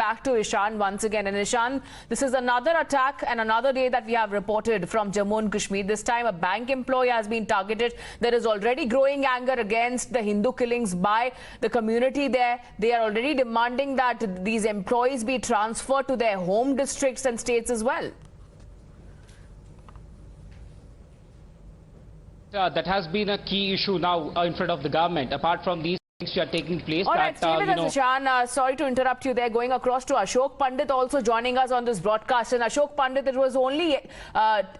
back to Ishan once again. And Ishan, this is another attack and another day that we have reported from Jammu and Kashmir. This time a bank employee has been targeted. There is already growing anger against the Hindu killings by the community there. They are already demanding that these employees be transferred to their home districts and states as well. That has been a key issue now in front of the government. Apart from these things which are taking place. All right, stay with us, Ishan. Sorry to interrupt you there. Going across to Ashok Pandit also joining us on this broadcast. And Ashok Pandit, it was only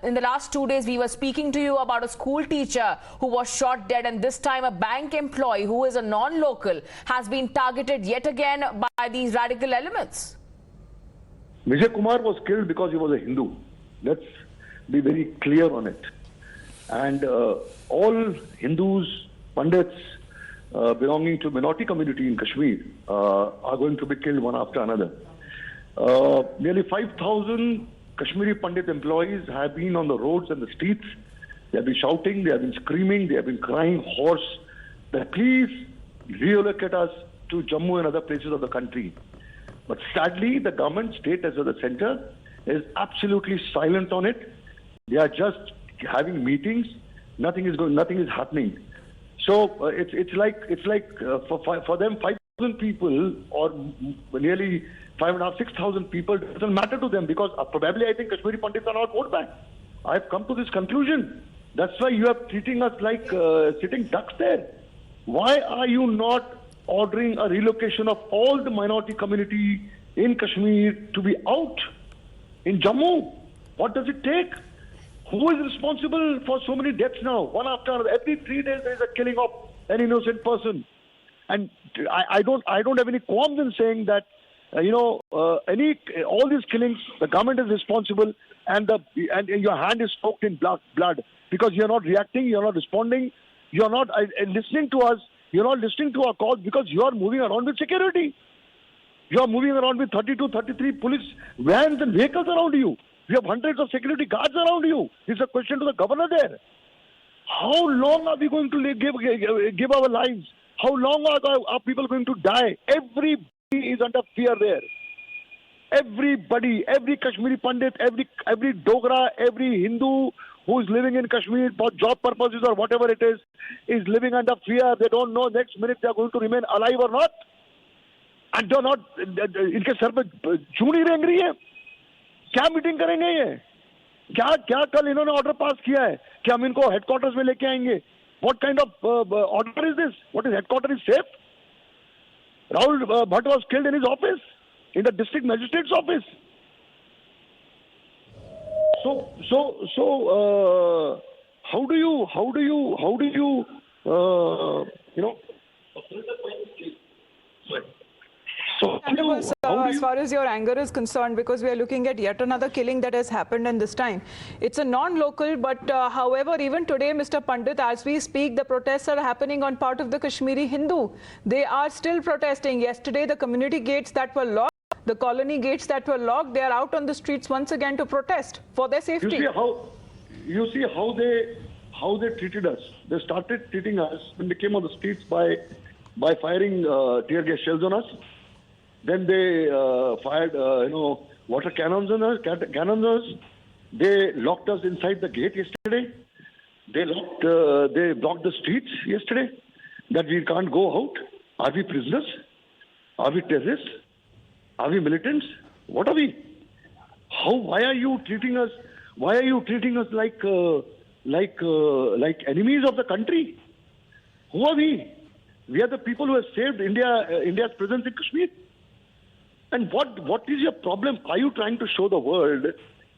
in the last 2 days we were speaking to you about a school teacher who was shot dead, and this time a bank employee who is a non-local has been targeted yet again by these radical elements. Vijay Kumar was killed because he was a Hindu. Let's be very clear on it. And all Hindus, Pandits belonging to minority community in Kashmir are going to be killed one after another. Nearly 5,000 Kashmiri Pandit employees have been on the roads and the streets. They have been shouting, they have been screaming, they have been crying hoarse that please relocate us to Jammu and other places of the country. But sadly, the government, state as well as the center, is absolutely silent on it. They are just having meetings. Nothing is happening. So it's like for them 5,000 people or nearly 5,500 to 6,000 people doesn't matter to them, because probably I think Kashmiri Pandits are not vote bank. I've come to this conclusion. That's why you are treating us like sitting ducks there. Why are you not ordering a relocation of all the minority community in Kashmir to be out in Jammu? What does it take? Who is responsible for so many deaths now? One after another. Every 3 days there is a killing of an innocent person. And I don't have any qualms in saying that all these killings, the government is responsible, and your hand is soaked in blood because you are not reacting, you are not responding, you are not listening to us, you are not listening to our calls because you are moving around with security. You are moving around with 32, 33 police vans and vehicles around you. You have hundreds of security guards around you. It's a question to the governor there. How long are we going to give our lives? How long are people going to die? Everybody is under fear there. Everybody, every Kashmiri Pandit, every Dogra, every Hindu who is living in Kashmir for job purposes or whatever it is living under fear. They don't know next minute they are going to remain alive or not. And they are not, इनके sir पे चूड़ी रेंग रही है. क्या meeting करेंगे ये? क्या कल इन्होंने ऑर्डर पास किया है कि हम इनको हेडक्वार्टर्स में लेके आएंगे? What kind of order is this? What is headquarters is safe? Rahul Bhatt was killed in his office, in the district magistrate's office. So how do you as far as your anger is concerned, because we are looking at yet another killing that has happened, and this time it's a non-local, but however, even today, Mr. Pandit, as we speak, the protests are happening on part of the Kashmiri Hindu. They are still protesting. Yesterday, the community gates that were locked, the colony gates that were locked, they are out on the streets once again to protest for their safety. You see how they treated us. They started treating us when they came on the streets by firing tear gas shells on us. Then they fired, water cannons on us. They locked us inside the gate yesterday. They blocked the streets yesterday, that we can't go out. Are we prisoners? Are we terrorists? Are we militants? What are we? Why are you treating us? Why are you treating us like enemies of the country? Who are we? We are the people who have saved India's presence in Kashmir. And what is your problem? Are you trying to show the world?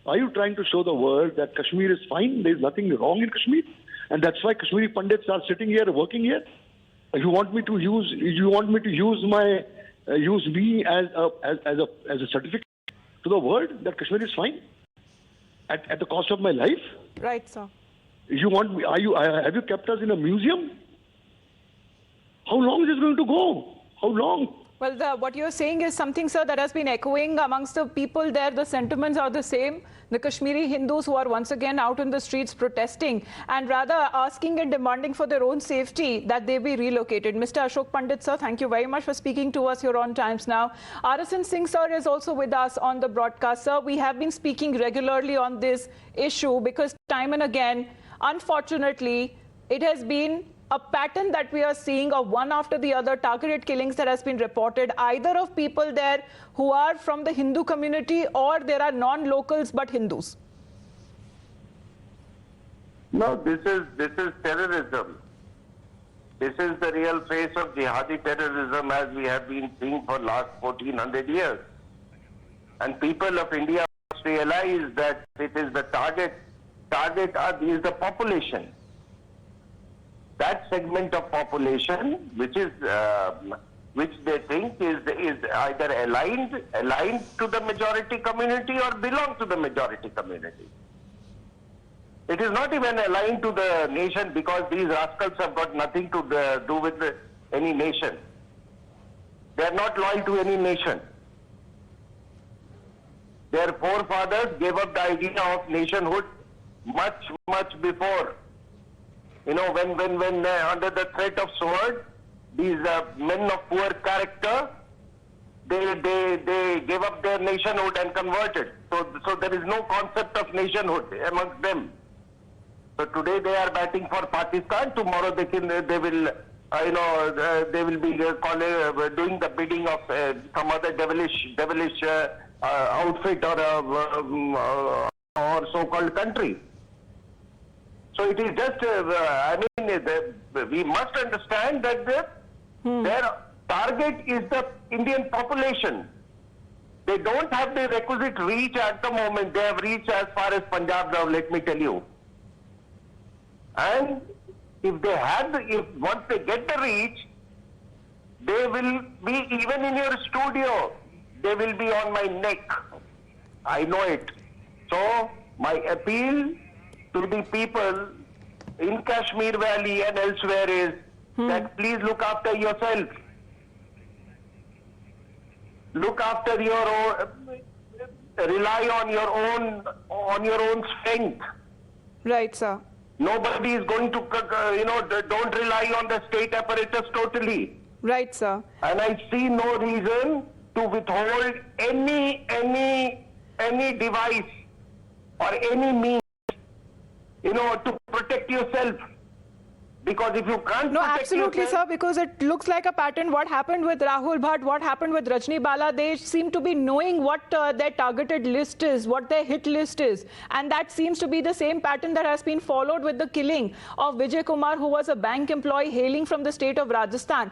Are you trying to show the world that Kashmir is fine? There is nothing wrong in Kashmir, and that's why Kashmiri Pandits are sitting here, working here. You want me to use me as a certificate to the world that Kashmir is fine at the cost of my life? Right, sir. You want me? Have you kept us in a museum? How long is this going to go? How long? Well, what you're saying is something, sir, that has been echoing amongst the people there. The sentiments are the same. The Kashmiri Hindus who are once again out in the streets protesting and rather asking and demanding for their own safety that they be relocated. Mr. Ashok Pandit, sir, thank you very much for speaking to us here on Times Now. Arasan Singh, sir, is also with us on the broadcast. Sir, we have been speaking regularly on this issue because time and again, unfortunately, it has been a pattern that we are seeing of one after the other targeted killings that has been reported either of people there who are from the Hindu community or there are non-locals but Hindus. No, this is terrorism. This is the real face of jihadi terrorism as we have been seeing for last 1400 years. And people of India must realize that it is the target is the population. That segment of population which they think is either aligned to the majority community or belong to the majority community. It is not even aligned to the nation because these rascals have got nothing to do with any nation. They are not loyal to any nation. Their forefathers gave up the idea of nationhood much before. You know, when under the threat of sword, these men of poor character, they gave up their nationhood and converted. So there is no concept of nationhood amongst them. So today they are batting for Pakistan. Tomorrow they will be doing the bidding of some other devilish outfit or so-called country. So it is just, we must understand that their target is the Indian population. They don't have the requisite reach at the moment. They have reached as far as Punjab now, let me tell you. And if once they get the reach, they will be, even in your studio, they will be on my neck. I know it. So my appeal to the people in Kashmir Valley and elsewhere is that please look after yourself. Look after your own, rely on your own strength. Right, sir. Nobody is going to, don't rely on the state apparatus totally. Right, sir. And I see no reason to withhold any device or any means, to protect yourself. Because if you can't protect absolutely, yourself, sir, because it looks like a pattern. What happened with Rahul Bhatt, what happened with Rajni Bala, they seem to be knowing what their targeted list is, what their hit list is. And that seems to be the same pattern that has been followed with the killing of Vijay Kumar, who was a bank employee hailing from the state of Rajasthan.